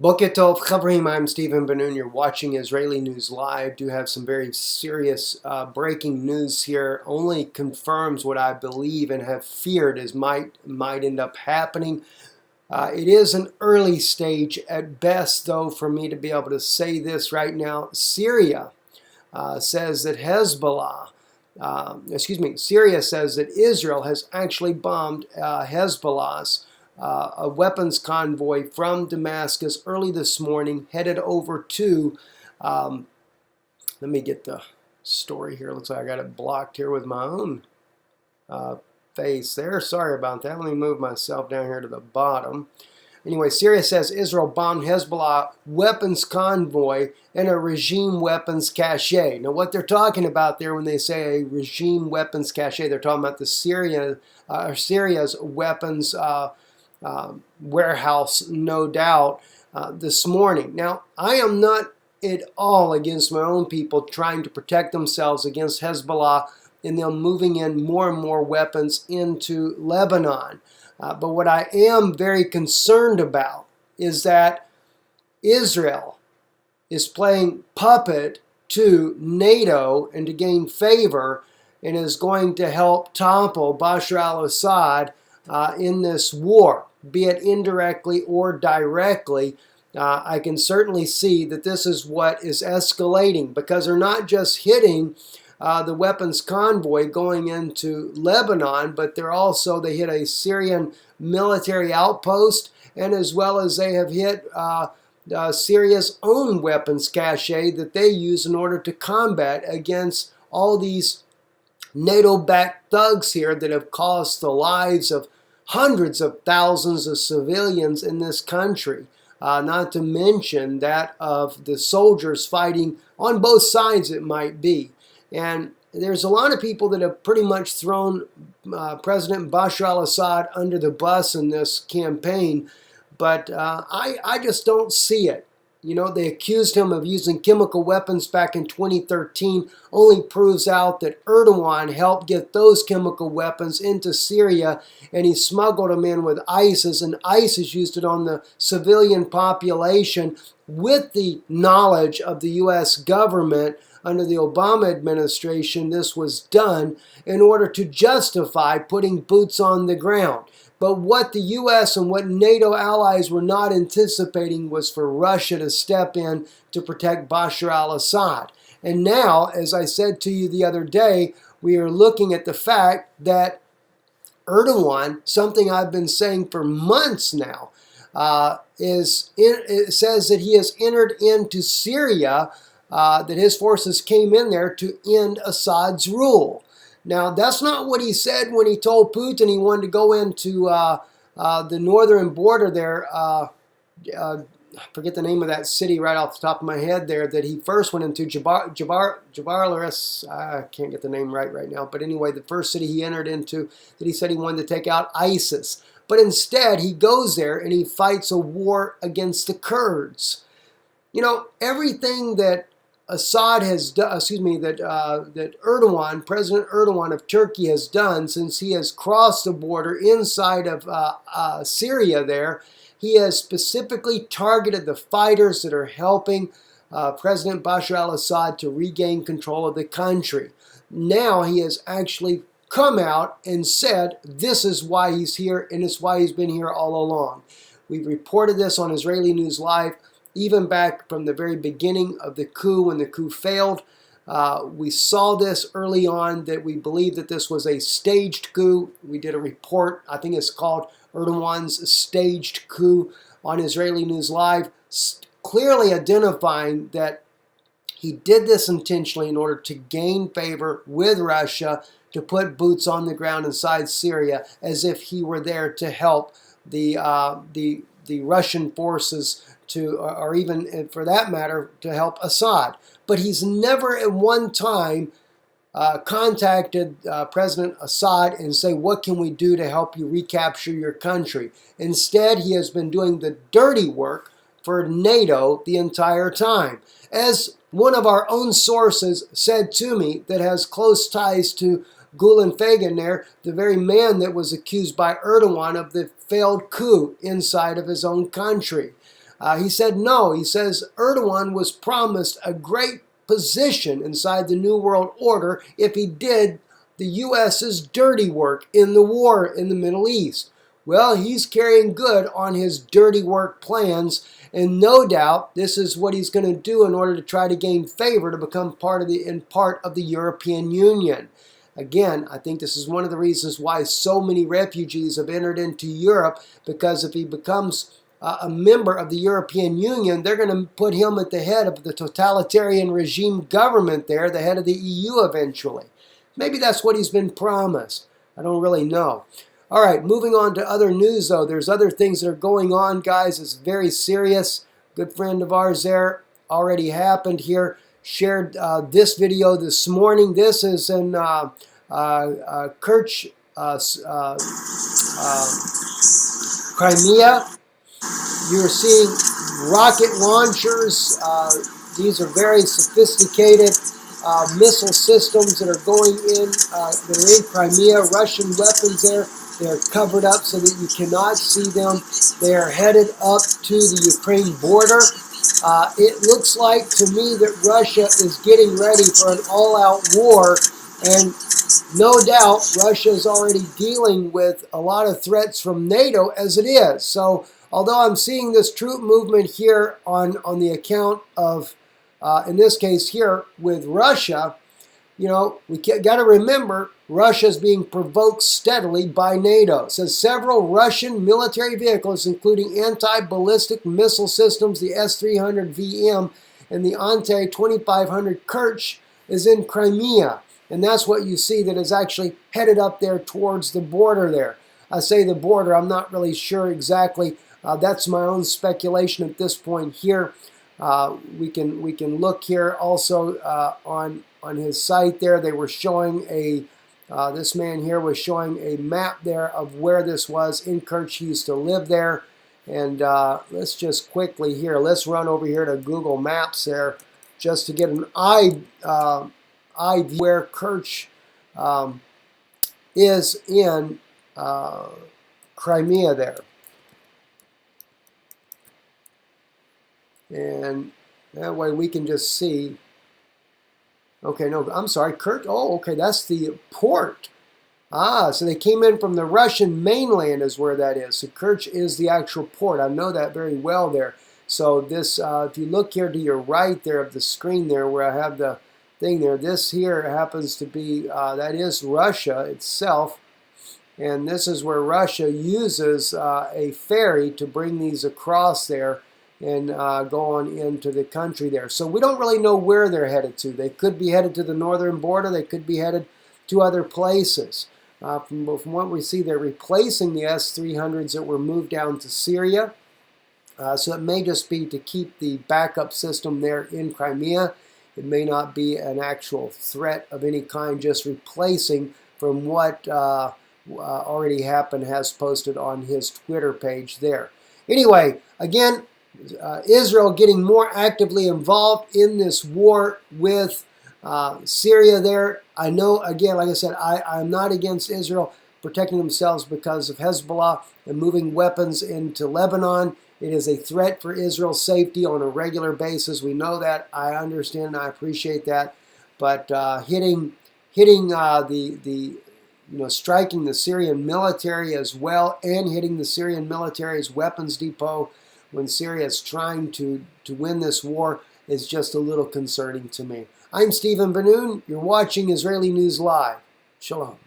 Boker Tov, Chavrim, I'm Stephen Ben-Nun. You're watching Israeli News Live. Do have some very serious breaking news here. Only confirms what I believe and have feared is might end up happening. It is an early stage at best, though, for me to be able to say this right now. Syria says that Syria says that Israel has actually bombed Hezbollah's a weapons convoy from Damascus early this morning, headed over to, let me get the story here. Looks like I got it blocked here with my own face there. Sorry about that. Let me move myself down here to the bottom. Anyway, Syria says Israel bombed Hezbollah weapons convoy and a regime weapons cache. Now, what they're talking about there when they say a regime weapons cache, they're talking about the Syria's weapons warehouse, no doubt, this morning. Now, I am not at all against my own people trying to protect themselves against Hezbollah and them moving in more and more weapons into Lebanon. But what I am very concerned about is that Israel is playing puppet to NATO and to gain favor and is going to help topple Bashar al-Assad in this war, be it indirectly or directly. I can certainly see that this is what is escalating, because they're not just hitting the weapons convoy going into Lebanon, but they hit a Syrian military outpost, and as well as they have hit Syria's own weapons cache that they use in order to combat against all these NATO-backed thugs here that have cost the lives of hundreds of thousands of civilians in this country, not to mention that of the soldiers fighting on both sides it might be. And there's a lot of people that have pretty much thrown President Bashar al-Assad under the bus in this campaign, but I just don't see it. You know, they accused him of using chemical weapons back in 2013, only proves out that Erdogan helped get those chemical weapons into Syria, and he smuggled them in with ISIS, and ISIS used it on the civilian population with the knowledge of the U.S. government. Under the Obama administration, this was done in order to justify putting boots on the ground. But what the U.S. and what NATO allies were not anticipating was for Russia to step in to protect Bashar al-Assad. And now, as I said to you the other day, we are looking at the fact that Erdogan, something I've been saying for months now, it says that he has entered into Syria, that his forces came in there to end Assad's rule. Now, that's not what he said when he told Putin he wanted to go into the northern border there. I forget the name of that city right off the top of my head there that he first went into, Jabalis. I can't get the name right now. But anyway, the first city he entered into that he said he wanted to take out ISIS. But instead, he goes there and he fights a war against the Kurds. You know, everything that Assad has done, that Erdogan, President Erdogan of Turkey has done since he has crossed the border inside of Syria there, he has specifically targeted the fighters that are helping President Bashar al-Assad to regain control of the country. Now he has actually come out and said this is why he's here, and it's why he's been here all along. We've reported this on Israeli News Live. Even back from the very beginning of the coup, when the coup failed, we saw this early on that we believed that this was a staged coup. We did a report, I think it's called Erdogan's Staged Coup, on Israeli News Live, clearly identifying that he did this intentionally in order to gain favor with Russia, to put boots on the ground inside Syria, as if he were there to help the Russian forces or even for that matter, to help Assad. But he's never at one time contacted President Assad and say, what can we do to help you recapture your country? Instead, he has been doing the dirty work for NATO the entire time. As one of our own sources said to me that has close ties to Gulen Fagan there, the very man that was accused by Erdogan of the failed coup inside of his own country. He said no. He says Erdogan was promised a great position inside the New World Order if he did the U.S.'s dirty work in the war in the Middle East. Well, he's carrying good on his dirty work plans, and no doubt this is what he's going to do in order to try to gain favor to become part of the European Union. Again, I think this is one of the reasons why so many refugees have entered into Europe, because if he becomes a member of the European Union, they're going to put him at the head of the totalitarian regime government there, the head of the EU eventually. Maybe that's what he's been promised. I don't really know. All right, moving on to other news, though. There's other things that are going on, guys. It's very serious. Good friend of ours there, already happened here, shared this video this morning. This is in Kerch, Crimea. You're seeing rocket launchers. These are very sophisticated missile systems that are going in, that are in Crimea. Russian weapons there. They're covered up so that you cannot see them. They are headed up to the Ukraine border. It looks like to me that Russia is getting ready for an all-out war, and no doubt Russia is already dealing with a lot of threats from NATO as it is. So although I'm seeing this troop movement here on the account of, in this case here with Russia, you know, we got to remember Russia is being provoked steadily by NATO. It says several Russian military vehicles, including anti-ballistic missile systems, the S-300 VM and the Ante-2500 Kerch, is in Crimea. And that's what you see that is actually headed up there towards the border there. I say the border, I'm not really sure exactly. That's my own speculation at this point here. We can look here also on his site there. They were showing a, this man here was showing a map there of where this was in Kerch. He used to live there. And let's just quickly here, let's run over here to Google Maps there just to get an eye view where Kerch is in Crimea there. And that way we can just see. Okay, no, I'm sorry, Kerch. Oh, okay, that's the port. Ah, so they came in from the Russian mainland is where that is. So Kerch is the actual port. I know that very well there. So this, if you look here to your right there of the screen there where I have the thing there, this here happens to be, that is Russia itself. And this is where Russia uses a ferry to bring these across there and go on into the country there. So we don't really know where they're headed to. They could be headed to the northern border. They could be headed to other places. From what we see, they're replacing the S-300s that were moved down to Syria. So it may just be to keep the backup system there in Crimea. It may not be an actual threat of any kind, just replacing from what already happened, has posted on his Twitter page there. Anyway, again, Israel getting more actively involved in this war with Syria there. I know, again, like I said, I'm not against Israel protecting themselves because of Hezbollah and moving weapons into Lebanon. It is a threat for Israel's safety on a regular basis. We know that. I understand and I appreciate that. But hitting striking the Syrian military as well, and hitting the Syrian military's weapons depot when Syria is trying to win this war is just a little concerning to me. I'm Stephen Benoon. You're watching Israeli News Live. Shalom.